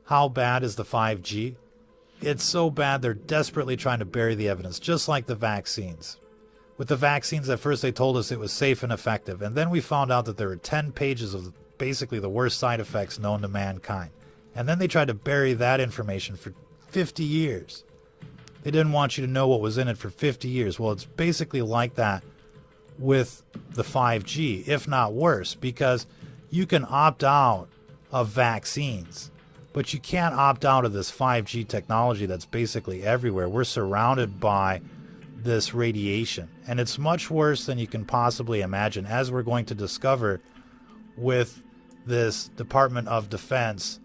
How bad is the 5G? It's so bad they're desperately trying to bury the evidence, just like the vaccines. With the vaccines, at first they told us it was safe and effective, and then we found out that there were 10 pages of basically the worst side effects known to mankind. And then they tried to bury that information for 50 years. They didn't want you to know what was in it for 50 years. Well, it's basically like that with the 5G, if not worse, because you can opt out of vaccines, but you can't opt out of this 5G technology that's basically everywhere. We're surrounded by this radiation, and it's much worse than you can possibly imagine, as we're going to discover with this Department of Defense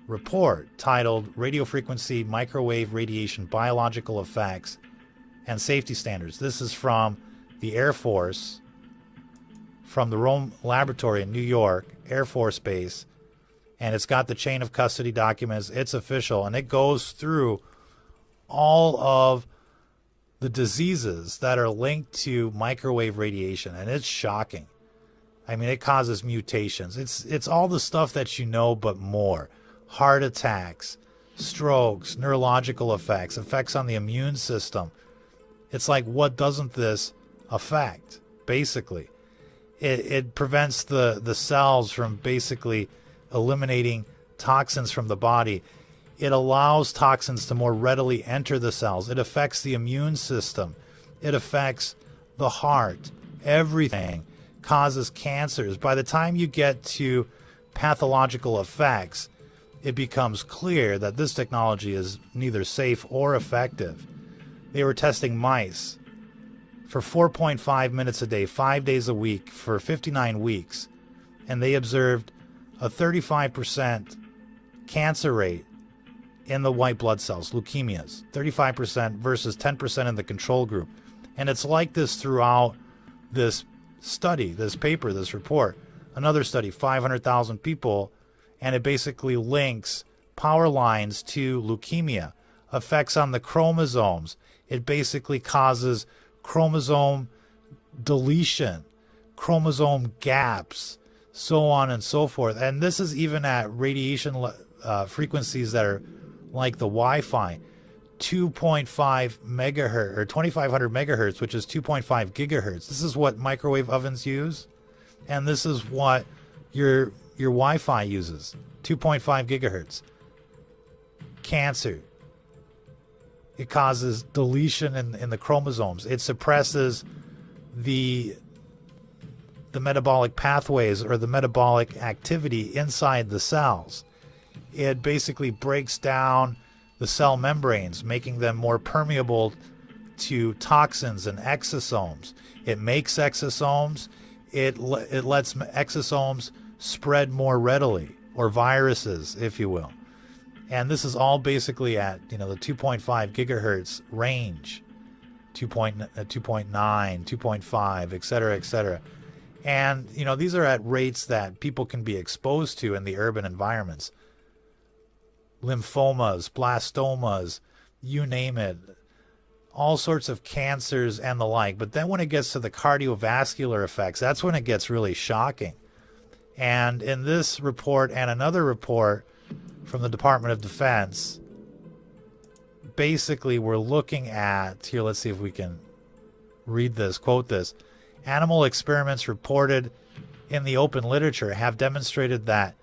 report titled Radio Frequency Microwave Radiation Biological Effects and Safety Standards. This is from the Air Force, from the Rome Laboratory in New York, Air Force Base, and it's got the chain of custody documents. It's official, and it goes through all of the diseases that are linked to microwave radiation, and it's shocking. I mean, it causes mutations. It's all the stuff that you know, but more. Heart attacks, strokes, neurological effects, effects on the immune system. It's like, what doesn't this affect, basically? It prevents the cells from basically eliminating toxins from the body. It allows toxins to more readily enter the cells. It affects the immune system. It affects the heart. Everything causes cancers. By the time you get to pathological effects, it becomes clear that this technology is neither safe or effective. They were testing mice for 4.5 minutes a day, 5 days a week, for 59 weeks, and they observed a 35% cancer rate in the white blood cells, leukemias, 35% versus 10% in the control group. And it's like this throughout this study, this paper, this report. Another study, 500,000 people, and it basically links power lines to leukemia, effects on the chromosomes. It basically causes chromosome deletion, chromosome gaps, so on and so forth. And this is even at radiation frequencies that are like the Wi-Fi, 2.5 megahertz or 2500 megahertz, which is 2.5 gigahertz. This is what microwave ovens use, and this is what your Wi-Fi uses, 2.5 gigahertz. Cancer. It causes deletion in the chromosomes. It suppresses the metabolic pathways or the metabolic activity inside the cells. It basically breaks down the cell membranes, making them more permeable to toxins and exosomes. It makes exosomes. It lets exosomes spread more readily, or viruses, if you will. And this is all basically at the 2.5 gigahertz range, 2.9, 2.5, et cetera, et cetera. And these are at rates that people can be exposed to in the urban environments. Lymphomas, blastomas, you name it, all sorts of cancers and the like. But then when it gets to the cardiovascular effects, that's when it gets really shocking. And in this report and another report from the Department of Defense, basically we're looking at, here, let's see if we can read this, quote this. Animal experiments reported in the open literature have demonstrated the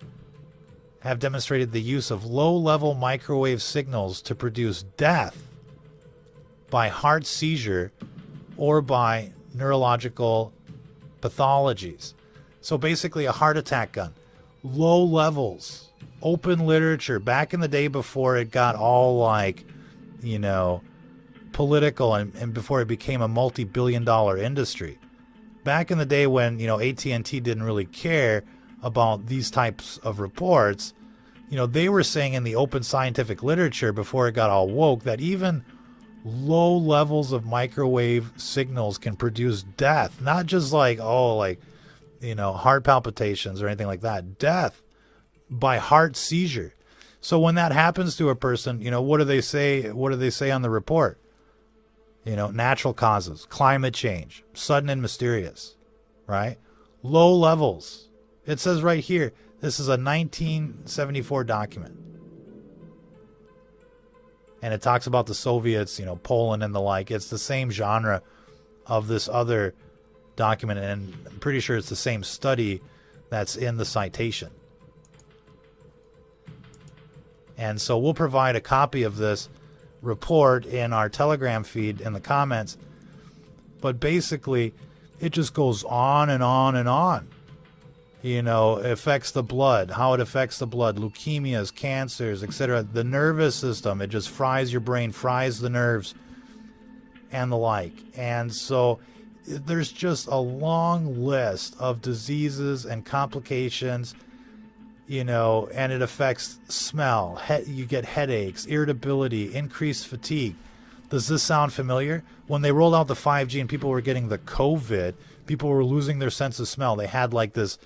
use of low-level microwave signals to produce death by heart seizure or by neurological pathologies. So basically a heart attack gun. Low levels. Open literature. Back in the day before it got all political and before it became a multi-billion-dollar industry. Back in the day when, AT&T didn't really care about these types of reports, they were saying in the open scientific literature before it got all woke that even low levels of microwave signals can produce death. Not just heart palpitations or anything like that. Death by heart seizure. So when that happens to a person, what do they say? What do they say on the report? Natural causes, climate change, sudden and mysterious, right? Low levels. It says right here, this is a 1974 document. And it talks about the Soviets, Poland and the like. It's the same genre of this other document, and I'm pretty sure it's the same study that's in the citation. And so we'll provide a copy of this report in our Telegram feed in the comments. But basically, it just goes on and on and on. It affects the blood, how it affects the blood, leukemias, cancers, etc. The nervous system, it just fries your brain, fries the nerves, and the like. And so there's just a long list of diseases and complications, and it affects smell. You get headaches, irritability, increased fatigue. Does this sound familiar? When they rolled out the 5G and people were getting the COVID, people were losing their sense of smell. They had like this,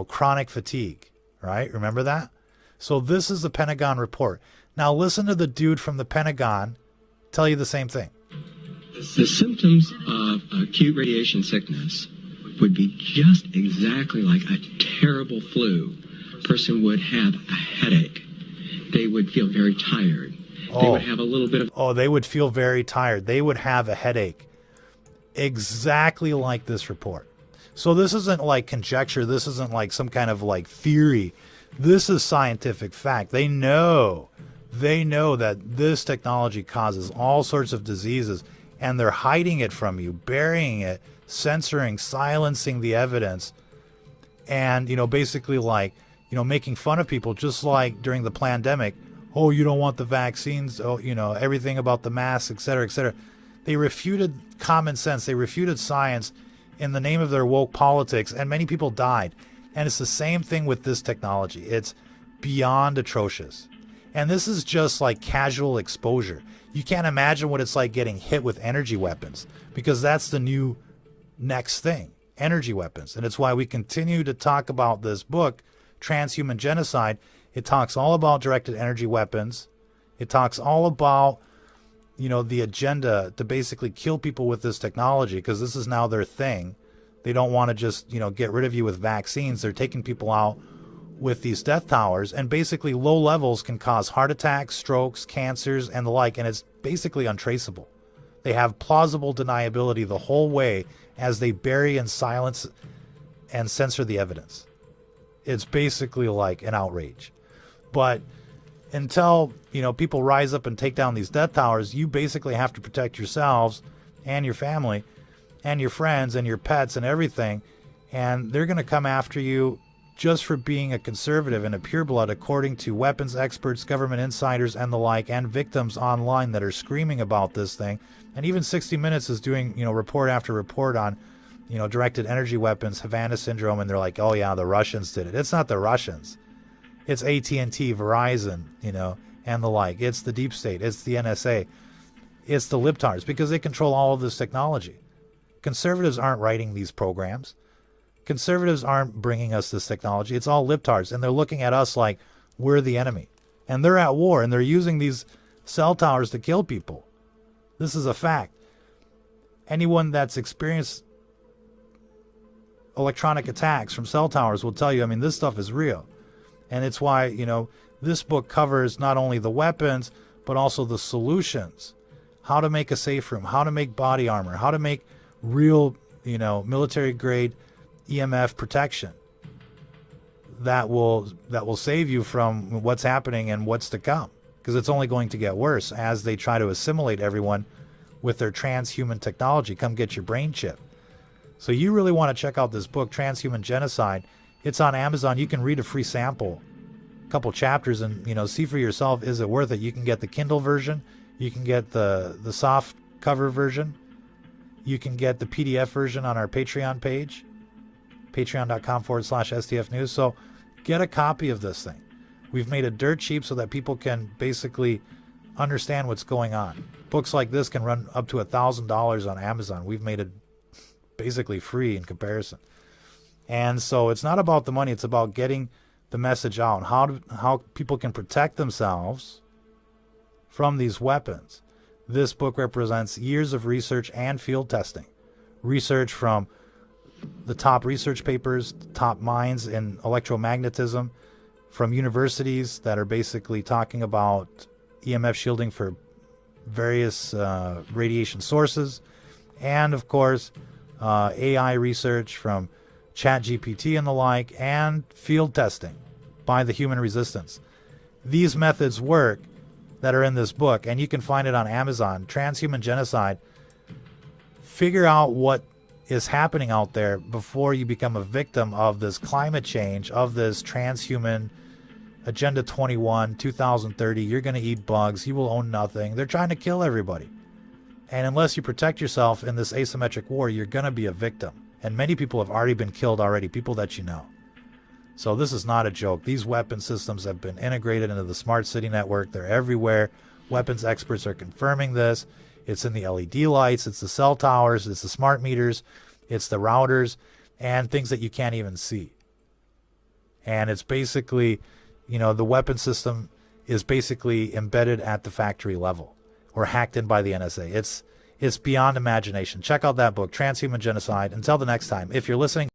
chronic fatigue, right? Remember that? So this is the Pentagon Report. Now listen to the dude from the Pentagon tell you the same thing. The symptoms of acute radiation sickness would be just exactly like a terrible flu. A person would have a headache. They would feel very tired. They would have a little bit of... they would feel very tired. They would have a headache. Exactly like this report. So this isn't like conjecture. This isn't like some kind of like theory. This is scientific fact. They know that this technology causes all sorts of diseases, and they're hiding it from you, burying it, censoring, silencing the evidence, and, basically like, making fun of people, just like during the pandemic. Oh, you don't want the vaccines, everything about the masks, et cetera, et cetera. They refuted common sense. They refuted science in the name of their woke politics, and many people died. And it's the same thing with this technology. It's beyond atrocious. And this is just like casual exposure. You can't imagine what it's like getting hit with energy weapons, because that's the new next thing, energy weapons. And it's why we continue to talk about this book, Transhuman Genocide. It talks all about directed energy weapons. It talks all about, the agenda to basically kill people with this technology, because this is now their thing. They don't want to just, get rid of you with vaccines. They're taking people out with these death towers, and basically low levels can cause heart attacks, strokes, cancers, and the like, and it's basically untraceable. They have plausible deniability the whole way as they bury and silence and censor the evidence. It's basically like an outrage. But until, people rise up and take down these death towers, you basically have to protect yourselves and your family and your friends and your pets and everything. And they're going to come after you just for being a conservative and a pureblood, according to weapons experts, government insiders, and the like, and victims online that are screaming about this thing. And even 60 Minutes is doing, report after report on, directed energy weapons, Havana syndrome, and they're like, oh yeah, the Russians did it. It's not the Russians. It's AT&T, Verizon, and the like. It's the deep state. It's the NSA. It's the libtards, because they control all of this technology. Conservatives aren't writing these programs. Conservatives aren't bringing us this technology. It's all libtards, and they're looking at us like we're the enemy. And they're at war, and they're using these cell towers to kill people. This is a fact. Anyone that's experienced electronic attacks from cell towers will tell you, this stuff is real. And it's why, this book covers not only the weapons, but also the solutions. How to make a safe room, how to make body armor, how to make real, military-grade EMF protection that will save you from what's happening and what's to come, because it's only going to get worse as they try to assimilate everyone with their transhuman technology. Come get your brain chip. So you really want to check out this book, Transhuman Genocide. It's on Amazon. You can read a free sample, a couple chapters, and see for yourself, is it worth it? You can get the Kindle version, you can get the soft cover version, you can get the PDF version on our Patreon page, patreon.com/STF News. So get a copy of this thing. We've made it dirt cheap so that people can basically understand what's going on. Books like this can run up to $1,000 on Amazon. We've made it basically free in comparison. And so it's not about the money. It's about getting the message out, how people can protect themselves from these weapons. This book represents years of research and field testing. Research from the top research papers, top minds in electromagnetism, from universities that are basically talking about EMF shielding for various radiation sources, and of course AI research from ChatGPT and the like, and field testing by the human resistance. These methods work that are in this book, and you can find it on Amazon. Transhuman Genocide. Figure out what is happening out there before you become a victim of this climate change, of this transhuman Agenda 21, 2030. You're going to eat bugs. You will own nothing. They're trying to kill everybody. And unless you protect yourself in this asymmetric war, you're going to be a victim. And many people have already been killed already, people that you know. So this is not a joke. These weapon systems have been integrated into the smart city network. They're everywhere. Weapons experts are confirming this. It's in the LED lights. It's the cell towers. It's the smart meters. It's the routers and things that you can't even see. And it's basically, you know, the weapon system is basically embedded at the factory level or hacked in by the NSA. It's beyond imagination. Check out that book, Transhuman Genocide. Until the next time, if you're listening